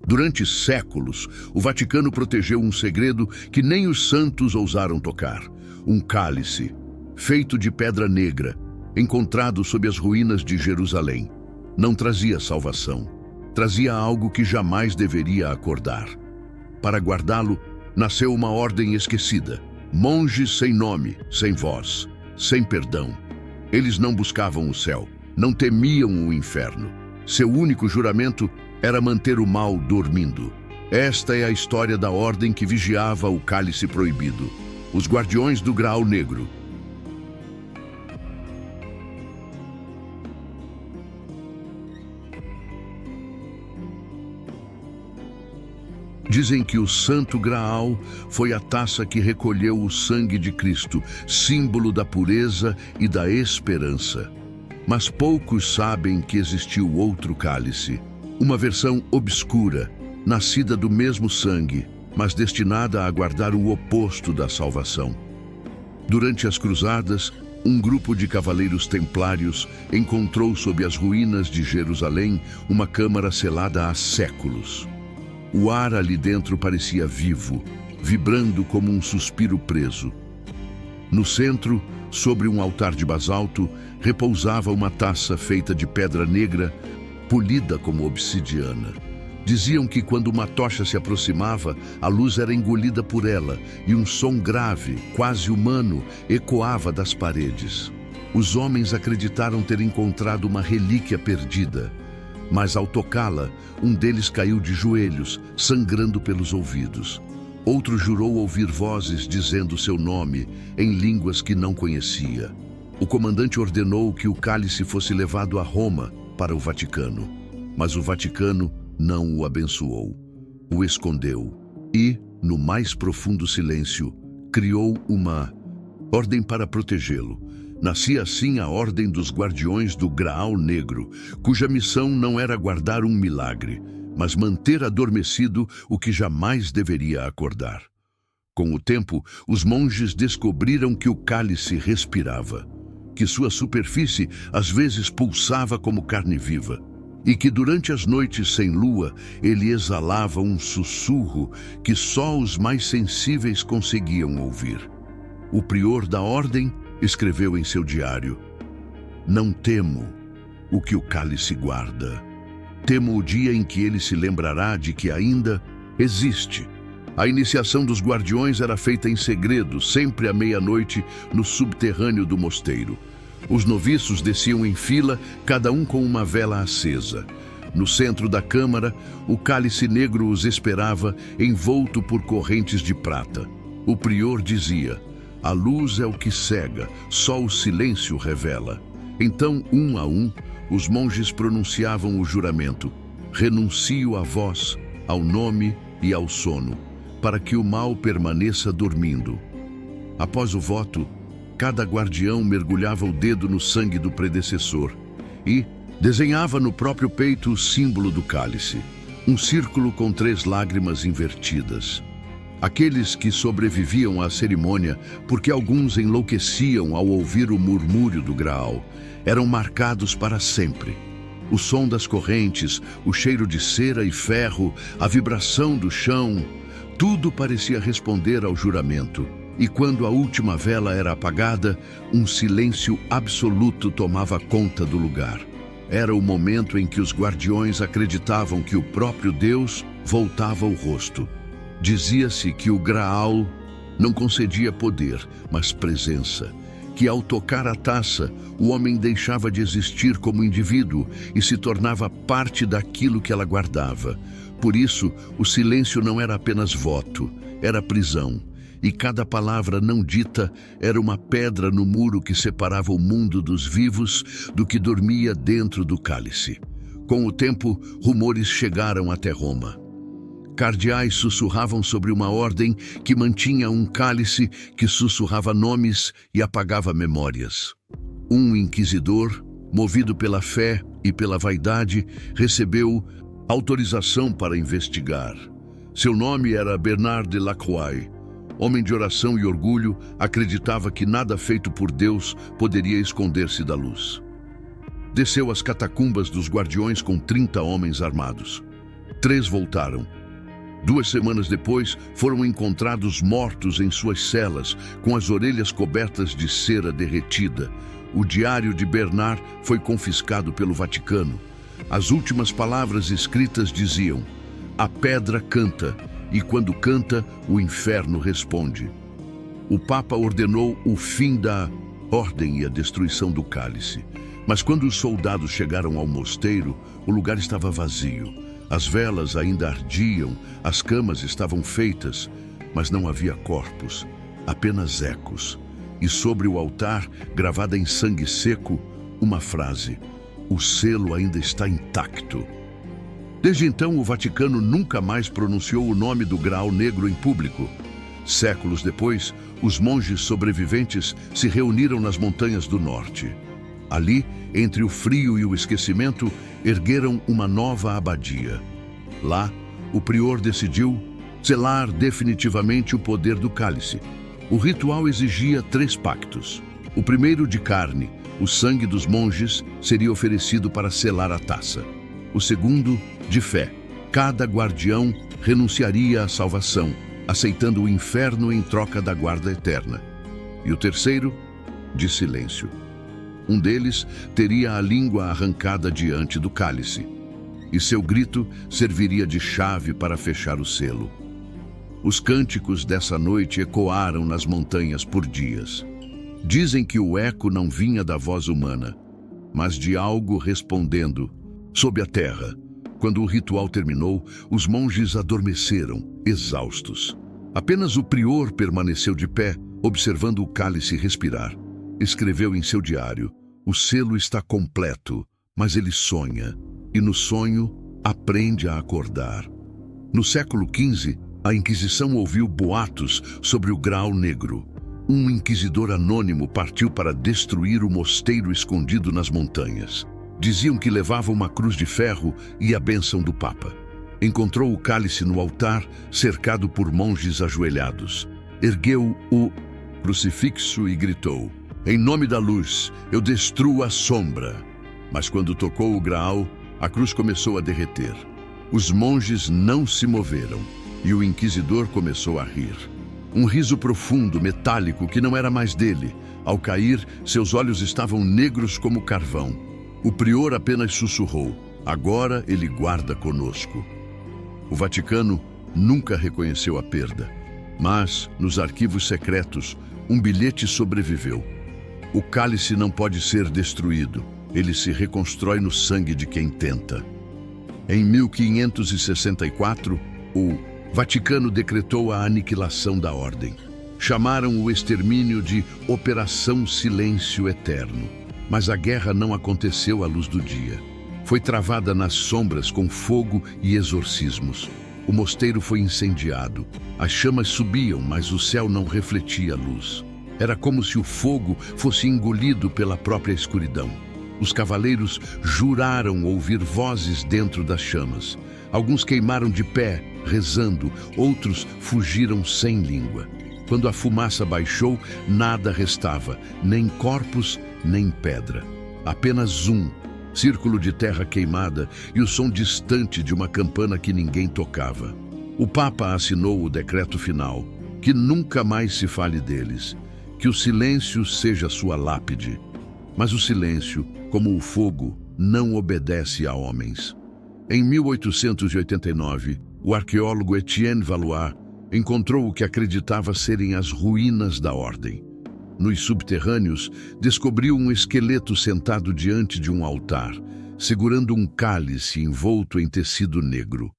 Durante séculos, o Vaticano protegeu um segredo que nem os santos ousaram tocar. Um cálice, feito de pedra negra, encontrado sob as ruínas de Jerusalém. Não trazia salvação. Trazia algo que jamais deveria acordar. Para guardá-lo, nasceu uma ordem esquecida. Monges sem nome, sem voz, sem perdão. Eles não buscavam o céu, não temiam o inferno. Seu único juramento era manter o mal dormindo. Esta é a história da ordem que vigiava o cálice proibido. Os guardiões do Graal Negro. Dizem que o Santo Graal foi a taça que recolheu o sangue de Cristo, símbolo da pureza e da esperança. Mas poucos sabem que existiu outro cálice, uma versão obscura, nascida do mesmo sangue, mas destinada a guardar o oposto da salvação. Durante as cruzadas, um grupo de cavaleiros templários encontrou sob as ruínas de Jerusalém uma câmara selada há séculos. O ar ali dentro parecia vivo, vibrando como um suspiro preso. No centro, sobre um altar de basalto, repousava uma taça feita de pedra negra, polida como obsidiana. Diziam que quando uma tocha se aproximava, a luz era engolida por ela e um som grave, quase humano, ecoava das paredes. Os homens acreditaram ter encontrado uma relíquia perdida, mas ao tocá-la, um deles caiu de joelhos, sangrando pelos ouvidos. Outro jurou ouvir vozes dizendo seu nome em línguas que não conhecia. O comandante ordenou que o cálice fosse levado a Roma para o Vaticano, mas o Vaticano não o abençoou, o escondeu e, no mais profundo silêncio, criou uma ordem para protegê-lo. Nascia assim a Ordem dos Guardiões do Graal Negro, cuja missão não era guardar um milagre, mas manter adormecido o que jamais deveria acordar. Com o tempo, os monges descobriram que o cálice respirava, que sua superfície às vezes pulsava como carne viva, e que durante as noites sem lua ele exalava um sussurro que só os mais sensíveis conseguiam ouvir. O prior da ordem escreveu em seu diário: "Não temo o que o cálice guarda. Temo o dia em que ele se lembrará de que ainda existe." A iniciação dos guardiões era feita em segredo, sempre à meia-noite, no subterrâneo do mosteiro. Os noviços desciam em fila, cada um com uma vela acesa. No centro da câmara, o cálice negro os esperava, envolto por correntes de prata. O prior dizia: "A luz é o que cega, só o silêncio revela." Então, um a um, os monges pronunciavam o juramento: "Renuncio à voz, ao nome e ao sono, para que o mal permaneça dormindo." Após o voto, cada guardião mergulhava o dedo no sangue do predecessor e desenhava no próprio peito o símbolo do cálice, um círculo com 3 lágrimas invertidas. Aqueles que sobreviviam à cerimônia, porque alguns enlouqueciam ao ouvir o murmúrio do Graal, eram marcados para sempre. O som das correntes, o cheiro de cera e ferro, a vibração do chão, tudo parecia responder ao juramento. E quando a última vela era apagada, um silêncio absoluto tomava conta do lugar. Era o momento em que os guardiões acreditavam que o próprio Deus voltava o rosto. Dizia-se que o Graal não concedia poder, mas presença, que ao tocar a taça, o homem deixava de existir como indivíduo e se tornava parte daquilo que ela guardava. Por isso, o silêncio não era apenas voto, era prisão. E cada palavra não dita era uma pedra no muro que separava o mundo dos vivos do que dormia dentro do cálice. Com o tempo, rumores chegaram até Roma. Cardeais sussurravam sobre uma ordem que mantinha um cálice que sussurrava nomes e apagava memórias. Um inquisidor, movido pela fé e pela vaidade, recebeu autorização para investigar. Seu nome era Bernard de Lacroix. Homem de oração e orgulho, acreditava que nada feito por Deus poderia esconder-se da luz. Desceu às catacumbas dos guardiões com 30 homens armados. 3 voltaram. 2 semanas depois, foram encontrados mortos em suas celas, com as orelhas cobertas de cera derretida. O diário de Bernard foi confiscado pelo Vaticano. As últimas palavras escritas diziam: "A pedra canta, e quando canta, o inferno responde." O Papa ordenou o fim da ordem e a destruição do cálice. Mas quando os soldados chegaram ao mosteiro, o lugar estava vazio. As velas ainda ardiam, as camas estavam feitas, mas não havia corpos, apenas ecos. E sobre o altar, gravada em sangue seco, uma frase: "O selo ainda está intacto." Desde então, o Vaticano nunca mais pronunciou o nome do Graal Negro em público. Séculos depois, os monges sobreviventes se reuniram nas montanhas do norte. Ali, entre o frio e o esquecimento, ergueram uma nova abadia. Lá, o prior decidiu selar definitivamente o poder do cálice. O ritual exigia 3 pactos. O primeiro, de carne, o sangue dos monges seria oferecido para selar a taça. O segundo, de fé. Cada guardião renunciaria à salvação, aceitando o inferno em troca da guarda eterna. E o terceiro, de silêncio. Um deles teria a língua arrancada diante do cálice, e seu grito serviria de chave para fechar o selo. Os cânticos dessa noite ecoaram nas montanhas por dias. Dizem que o eco não vinha da voz humana, mas de algo respondendo sob a terra. Quando o ritual terminou, os monges adormeceram, exaustos. Apenas o prior permaneceu de pé, observando o cálice respirar. Escreveu em seu diário: "O selo está completo, mas ele sonha, e no sonho aprende a acordar." No século XV, a Inquisição ouviu boatos sobre o Graal Negro. Um inquisidor anônimo partiu para destruir o mosteiro escondido nas montanhas. Diziam que levava uma cruz de ferro e a bênção do Papa. Encontrou o cálice no altar, cercado por monges ajoelhados. Ergueu o crucifixo e gritou: "Em nome da luz, eu destruo a sombra." Mas quando tocou o Graal, a cruz começou a derreter. Os monges não se moveram e o inquisidor começou a rir. Um riso profundo, metálico, que não era mais dele. Ao cair, seus olhos estavam negros como carvão. O prior apenas sussurrou: "Agora ele guarda conosco." O Vaticano nunca reconheceu a perda, mas, nos arquivos secretos, um bilhete sobreviveu. O cálice não pode ser destruído, ele se reconstrói no sangue de quem tenta. Em 1564, o Vaticano decretou a aniquilação da ordem. Chamaram o extermínio de Operação Silêncio Eterno. Mas a guerra não aconteceu à luz do dia. Foi travada nas sombras com fogo e exorcismos. O mosteiro foi incendiado. As chamas subiam, mas o céu não refletia a luz. Era como se o fogo fosse engolido pela própria escuridão. Os cavaleiros juraram ouvir vozes dentro das chamas. Alguns queimaram de pé, rezando, outros fugiram sem língua. Quando a fumaça baixou, nada restava, nem corpos, nem pedra. Apenas um círculo de terra queimada e o som distante de uma campana que ninguém tocava. O Papa assinou o decreto final: que nunca mais se fale deles, que o silêncio seja sua lápide. Mas o silêncio, como o fogo, não obedece a homens. Em 1889, o arqueólogo Etienne Valois encontrou o que acreditava serem as ruínas da ordem. Nos subterrâneos, descobriu um esqueleto sentado diante de um altar, segurando um cálice envolto em tecido negro.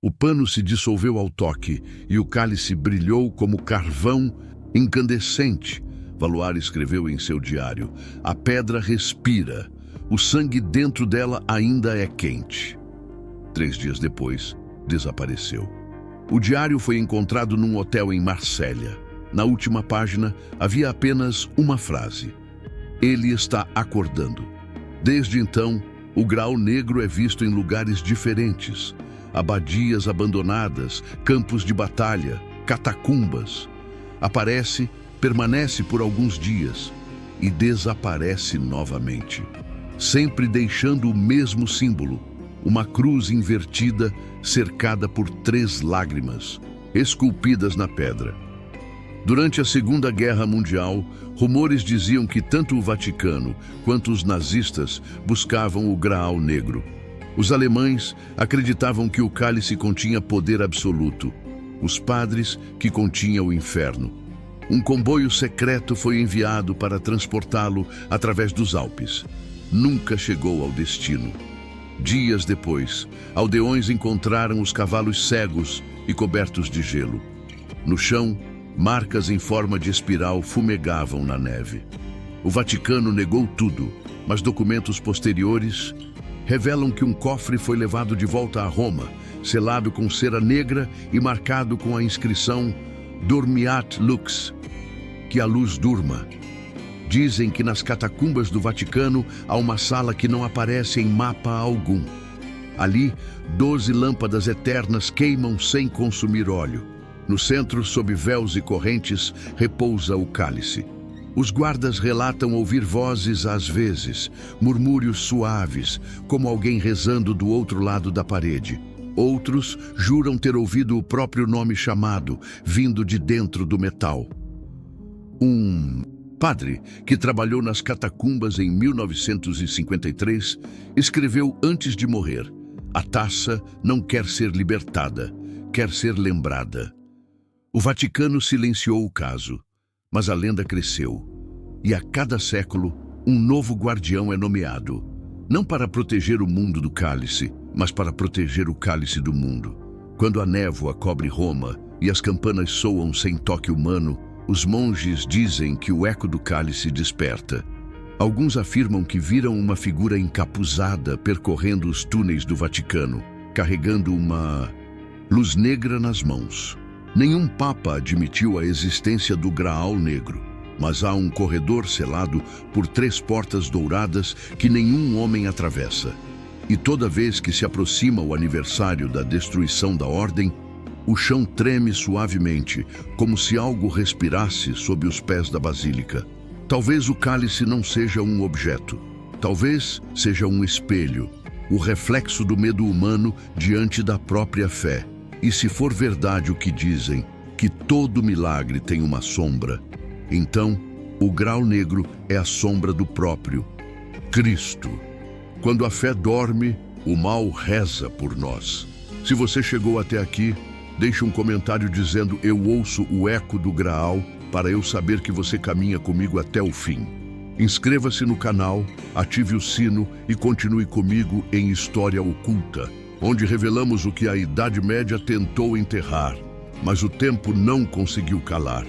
O pano se dissolveu ao toque e o cálice brilhou como carvão incandescente. Valois escreveu em seu diário: "A pedra respira, o sangue dentro dela ainda é quente." 3 dias depois, desapareceu. O diário foi encontrado num hotel em Marsella. Na última página, havia apenas uma frase: "Ele está acordando." Desde então, o Graal Negro é visto em lugares diferentes: abadias abandonadas, campos de batalha, catacumbas. Aparece, permanece por alguns dias e desaparece novamente, sempre deixando o mesmo símbolo: uma cruz invertida cercada por 3 lágrimas, esculpidas na pedra. Durante a Segunda Guerra Mundial, rumores diziam que tanto o Vaticano quanto os nazistas buscavam o Graal Negro. Os alemães acreditavam que o cálice continha poder absoluto, os padres que continha o inferno. Um comboio secreto foi enviado para transportá-lo através dos Alpes. Nunca chegou ao destino. Dias depois, aldeões encontraram os cavalos cegos e cobertos de gelo. No chão, marcas em forma de espiral fumegavam na neve. O Vaticano negou tudo, mas documentos posteriores revelam que um cofre foi levado de volta a Roma, selado com cera negra e marcado com a inscrição Dormiat Lux, que a luz durma. Dizem que nas catacumbas do Vaticano há uma sala que não aparece em mapa algum. Ali, 12 lâmpadas eternas queimam sem consumir óleo. No centro, sob véus e correntes, repousa o cálice. Os guardas relatam ouvir vozes às vezes, murmúrios suaves, como alguém rezando do outro lado da parede. Outros juram ter ouvido o próprio nome chamado, vindo de dentro do metal. Um padre que trabalhou nas catacumbas em 1953 escreveu antes de morrer: "A taça não quer ser libertada, quer ser lembrada." O Vaticano silenciou o caso, mas a lenda cresceu, e a cada século um novo guardião é nomeado, não para proteger o mundo do cálice, mas para proteger o cálice do mundo. Quando a névoa cobre Roma e as campanas soam sem toque humano, os monges dizem que o eco do cálice desperta. Alguns afirmam que viram uma figura encapuzada percorrendo os túneis do Vaticano, carregando uma luz negra nas mãos. Nenhum papa admitiu a existência do Graal Negro, mas há um corredor selado por 3 portas douradas que nenhum homem atravessa. E toda vez que se aproxima o aniversário da destruição da ordem, o chão treme suavemente, como se algo respirasse sob os pés da basílica. Talvez o cálice não seja um objeto, talvez seja um espelho, o reflexo do medo humano diante da própria fé. E se for verdade o que dizem, que todo milagre tem uma sombra, então o Graal Negro é a sombra do próprio Cristo. Quando a fé dorme, o mal reza por nós. Se você chegou até aqui, deixe um comentário dizendo "Eu ouço o eco do Graal", para eu saber que você caminha comigo até o fim. Inscreva-se no canal, ative o sino e continue comigo em História Oculta, onde revelamos o que a Idade Média tentou enterrar, mas o tempo não conseguiu calar.